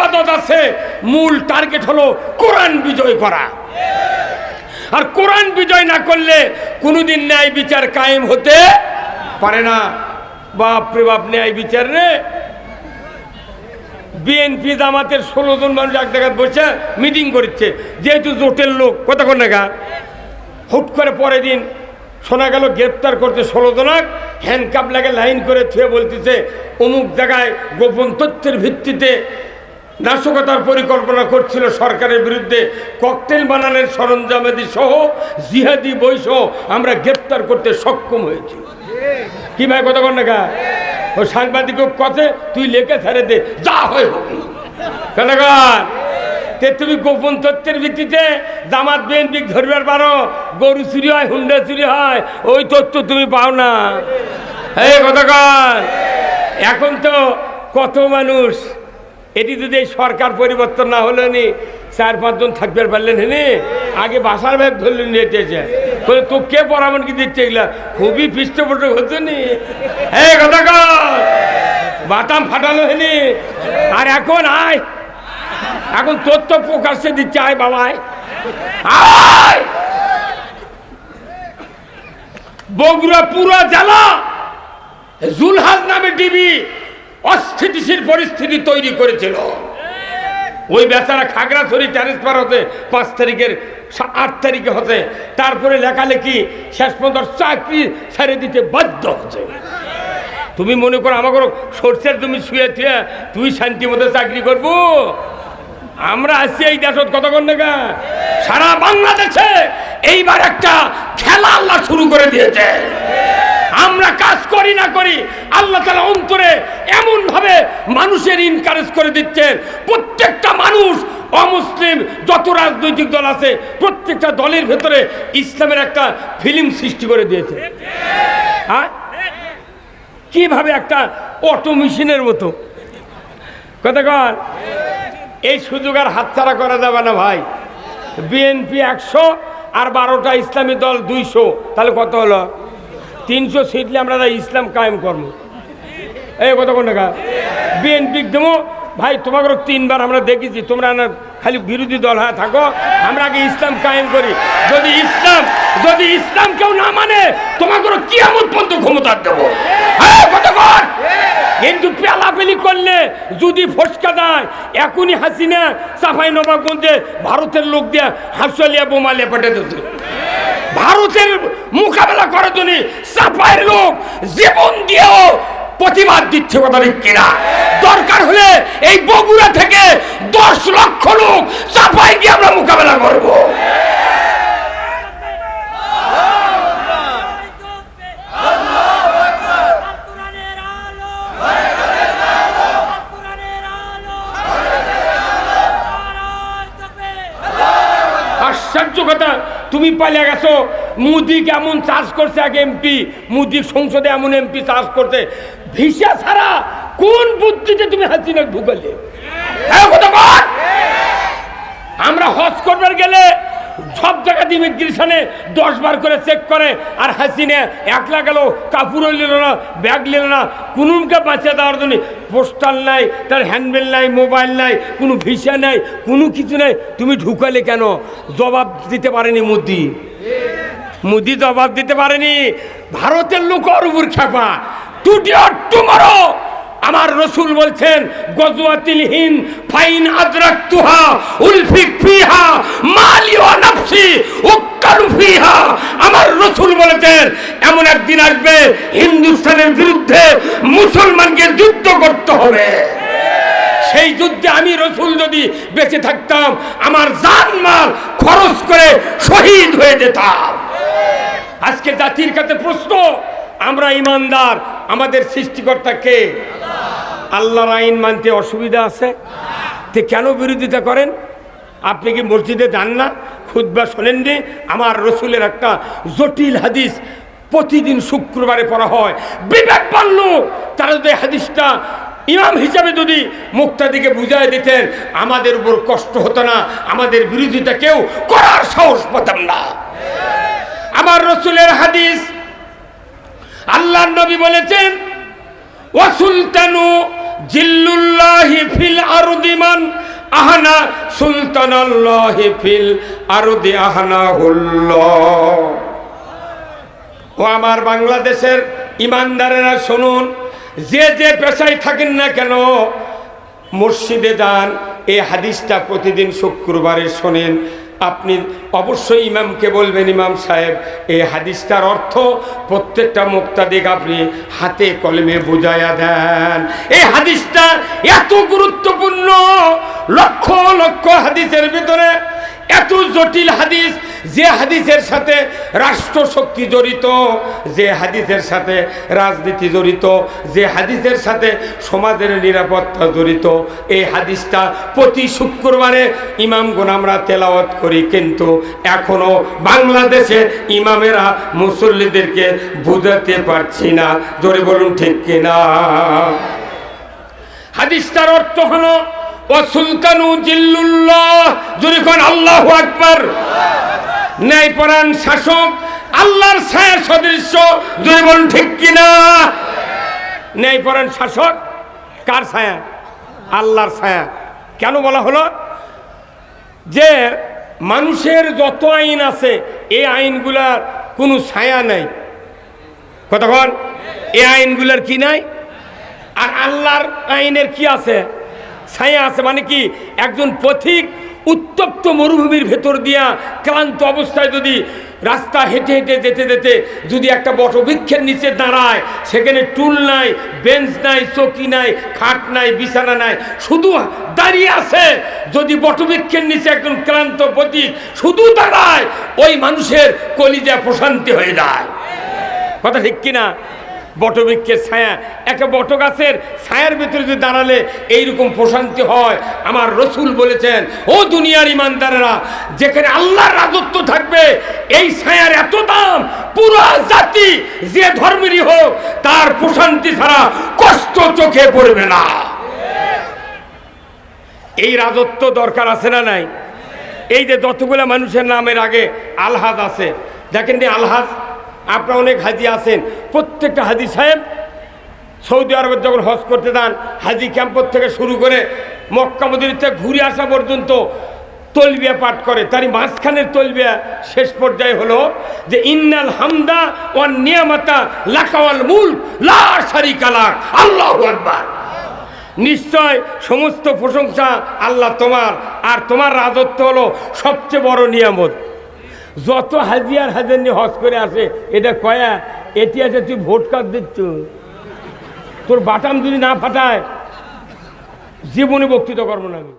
ইবাদত আছে, মূল টার্গেট হলো কোরআন বিজয় করা। আর কোরআন বিজয় না করলে কোনোদিন ন্যায় বিচার কায়েম হতে পারে না। বাপরে বাপ, ন্যায় বিচার রে। বিএনপি জামাতের 16 জন মানুষ এক জায়গায় বসে মিটিং করছে, যেহেতু জোটের লোক কতক্ষণ না, হুট করে পরের দিন শোনা গেল গ্রেপ্তার করতে 16 জনক, হ্যান্ডকাপ লাগে লাইন করে থুয়ে বলতেছে অমুক জায়গায় গোপন তথ্যের ভিত্তিতে নাশকতার পরিকল্পনা করছিল সরকারের বিরুদ্ধে, ককটেল বানানোর সরঞ্জামাদি সহ জিহাদি বই সহ আমরা গ্রেপ্তার করতে সক্ষম হয়েছি। কি ভাই কতক্ষণ না, ও সাংবাদিক কথা তুই লেখে ছেড়ে দে, যা হয় হোক। তুমি গোপন তথ্যের ভিত্তিতে জামাত বিএনপি ধরবার পারো, গরু চুরি হয়, হুন্ডা চুরি হয়, ওই তথ্য তুমি পাও না। এই কতক্ষণ, এখন তো কত মানুষ, এটি যদি এই সরকার পরিবর্তন না হলো নি 4-5 জন থাকবে পারলেন হেনে, আগে বাসার ব্যাগ ধরলেন হেঁটেছে, বলে তো কে পরামর্শ কি দিচ্ছে, এগুলা খুবই পৃষ্ঠপোষক হতো নি। এই কতক্ষণ বাটাম ফাটালো হেনে, আর এখন আয়, এখন তথ্য প্রকাশ্যে দিচ্ছে, আয় বাবাই আয়। বগুড়া পুরো জেলা জুলহাজ নামে টিভি অস্থিতিশীল পরিস্থিতি তৈরি করেছিল। ওই বেচারা খাগড়াছড়ি ট্রান্সফার হতে 5 তারিখের 8 তারিখে হতে, তারপরে লেখালেখি শেষ পর্যন্ত চাকরি ছেড়ে দিতে বাধ্য হচ্ছে। তুমি মনে করো আমাকে সরষের জমি শুয়ে থুয়ে তুই শান্তি মতো চাকরি করবো? আমরা আছি এই দেশত কতক্ষণ না, সারা বাংলাদেশে এইবার একটা খেলা আল্লাহ শুরু করে দিয়েছে। আমরা কাজ করি না করি আল্লাহ তাআলা অন্তরে এমন ভাবে মানুষের ইনকারেজ করে দিচ্ছেন, প্রত্যেকটা মানুষ অমুসলিম যত রাজনৈতিক দল আছে প্রত্যেকটা দলের ভেতরে ইসলামের একটা ফিল্ম সৃষ্টি করে দিয়েছে। হ্যাঁ, কিভাবে একটা অটো মেশিনের মতো। কতক্ষণ এই সুযোগ আর হাতছাড়া করা যাবে না ভাই। বিএনপি 100 আর 12টা ইসলামী দল 200, তাহলে কত হলো? 300 সিটলে আমরা ইসলাম কায়েম করব। এই কতক্ষণ টাকা বিএনপি দেবো ভাই, তোমাকে 3বার আমরা দেখেছি, তোমরা না খালি বিরোধী দল হয়ে থাকো, আমরা আগে ইসলাম কায়েম করি। যদি ইসলাম কেউ না মানে তোমাকে কিয়ামত পর্যন্ত ক্ষমতা দেবো। কিন্তু পেলাপেলি করলে যদি ফসকা দেয়, এখনই হাসিনা চাপাই নবাবগঞ্জে ভারতের লোক দিয়ে হাসলিয়া বোমালিয়া পেটে দিচ্ছে। ভারতের মোকাবেলা করার জন্য চাপাইয়ের লোক জীবন দিয়েও প্রতিবাদ দিচ্ছে, কথা ঠিক কিনা? দরকার হলে এই বগুড়া থেকে 10 লক্ষ লোক চাপাই দিয়ে আমরা মোকাবেলা করব। আশ্চর্য কথা, তুমি পালিয়ে গেছো। মোদি কেমন চাষ করছে, এক এমপি মোদি সংসদে এমন এমপি চাষ করছে, ভিসা ছাড়া কোন বুদ্ধিতে তুমি হাসিনা ঢুকালে? আমরা হজ করবার গেলে সব জায়গাতে ইমিগ্রেশনে 10 বার করে চেক করে, আর হাসিনা একলা গেল, কাপড়ও নিল না, ব্যাগ নিল না, কোনকে বাঁচিয়ে দেওয়ার জন্য পোস্টাল নাই, তার হ্যান্ডবিল নাই, মোবাইল নাই, কোনো ভিসা নাই, কোনো কিছু নাই। তুমি ঢুকালে কেন? জবাব দিতে পারেনি মোদি জবাব দিতে পারেনি। ভারতের লোক ওর উপর খেপা। টুডে অর টুমরো আমার রসুল বলছেন, গজওয়াতিল হিন্দ ফাইন আদরাকতুহা উলফিক ফিহা মালি ওয়া নাফসি উক্কালু ফিহা। আমার রসুল বলেছেন এমন একদিন আসবে হিন্দুস্তানের বিরুদ্ধে মুসলমানকে যুদ্ধ করতে হবে। সেই যুদ্ধে আমি রসুল যদি বেঁচে থাকতাম আমার জানমাল খরচ করে শহীদ হয়ে যেতাম। আজকে জাতির কাছে প্রশ্ন, আমরা ইমানদার, আমাদের সৃষ্টিকর্তা কে? আল্লাহর আইন মানতে অসুবিধা আছে? তে কেন বিরোধিতা করেন? আপনি কি মসজিদে যান না, খুতবা শোনেননি? আমার রসুলের একটা জটিল হাদিস প্রতিদিন শুক্রবারে পড়া হয়। বিবেকবান লোক তারা যদি হাদিসটা ইমাম হিসাবে যদি মুক্তাদিকে বুঝাই দিতেন, আমাদের উপর কষ্ট হতো না, আমাদের বিরোধিতা কেউ করার সাহস পেতাম না। আমার রসুলের হাদিস, আল্লাহর নবী বলেছেন, ওয়াসুলতানু জিল্লুল্লাহি ফিল আরদি মান আহনা সুলতানাল্লাহি ফিল আরদি আহনাহুল্লাহ। ও আমার বাংলাদেশের ইমানদারেরা শুনুন, যে যে পেশায় থাকেন না কেন মসজিদে যান, এই হাদিসটা প্রতিদিন শুক্রবারে শোনেন। আপনি অবশ্যই ইমামকে বলবেন, ইমাম সাহেব এই হাদিসটার অর্থ প্রত্যেকটা মুক্তাদিক আপনি হাতে কলমে বুঝাইয়া দেন। এই হাদিসটা এত গুরুত্বপূর্ণ, লক্ষ লক্ষ হাদিসের ভিতরে এত জটিল হাদিস, যে হাদিসের সাথে রাষ্ট্রশক্তি জড়িত, যে হাদিসের সাথে রাজনীতি জড়িত, যে হাদিসের সাথে সমাজের নিরাপত্তা জড়িত, এই হাদিসটা প্রতি শুক্রবারে ইমামগণ আমরা তেলাওয়াত করি, কিন্তু এখনো বাংলাদেশে ইমামেরা মুসল্লিদেরকে বুঝাতে পারছি না। জোরে বলুন ঠিক কিনা? হাদিসটার অর্থ হলো ও সুলতানু জিল্লুল্লাহ, জোরে কোন আল্লাহু আকবার। ন্যায়পরায়ণ শাসক আল্লাহর ছায়ার সদৃশ্য, জোরে বলুন ঠিক কিনা? ন্যায়পরায়ণ শাসক কার ছায়া? আল্লাহর ছায়া। কেন বলা হলো? যে মানুষের যত আইন আছে এই আইনগুলার কোনো ছায়া নাই। কতক্ষণ এই আইনগুলার কি নাই? আর আল্লাহর আইনের কি আছে? ছায়া আছে। মানে কি, একজন পথিক উত্তপ্ত মরুভূমির ভেতর দিয়া ক্লান্ত অবস্থায় যদি রাস্তা হেঁটে হেঁটে যেতে যেতে যদি একটা বটবৃক্ষের নিচে দাঁড়ায়, সেখানে টুল নাই, বেঞ্চ নাই, চৌকি নাই, খাট নাই, বিছানা নাই, শুধু দাঁড়িয়ে আছে। যদি বটবৃক্ষের নিচে একজন ক্লান্ত পথিক শুধু দাঁড়ায়, ওই মানুষের কলিজা প্রশান্তি হয়ে যায়। কথা ঠিক কিনা? বটবৃক্ষের ছায়া, একটা বট গাছের ছায়ার ভিতরে যদি দাঁড়ালে এইরকম প্রশান্তি হয়। আমার রসুল বলেছেন, ও দুনিয়ার ইমানদারেরা, যেখানে আল্লাহর রাজত্ব থাকবে এই ছায়ার এত দাম, পুরো জাতি যে ধর্মেরই হোক তার প্রশান্তি ছাড়া কষ্ট চোখে পড়বে না। এই রাজত্ব দরকার আছে না নাই? এই যে যতগুলো মানুষের নামের আগে আলহাজ আছে, দেখেন নি আলহাজ, আপনারা অনেক হাজি আছেন, প্রত্যেকটা হাজি সাহেব সৌদি আরবের যখন হজ করতে যান, হাজি ক্যাম্পর থেকে শুরু করে মক্কা মদিনা থেকে ঘুরে আসা পর্যন্ত তলবিয়া পাঠ করে। তারই মাঝখানের তলবিয়া শেষ পর্যায়ে হলো যে ইন্নাল হামদা ওয়ান নিয়ামাতা লাকা ওয়াল মুলক লা শারিকা লাক, আল্লাহু আকবার। নিশ্চয় সমস্ত প্রশংসা আল্লাহ তোমার, আর তোমার রাজত্ব হলো সবচেয়ে বড় নিয়ামত। যত হাজি আর হাজার নিয়ে হজ করে আসে, এটা কয়া এটি আছে তুই ভোট কার্ড দিচ্ছ, তোর বাটাম যদি না ফাটায় জীবনে বক্তৃতা করবো না আমি।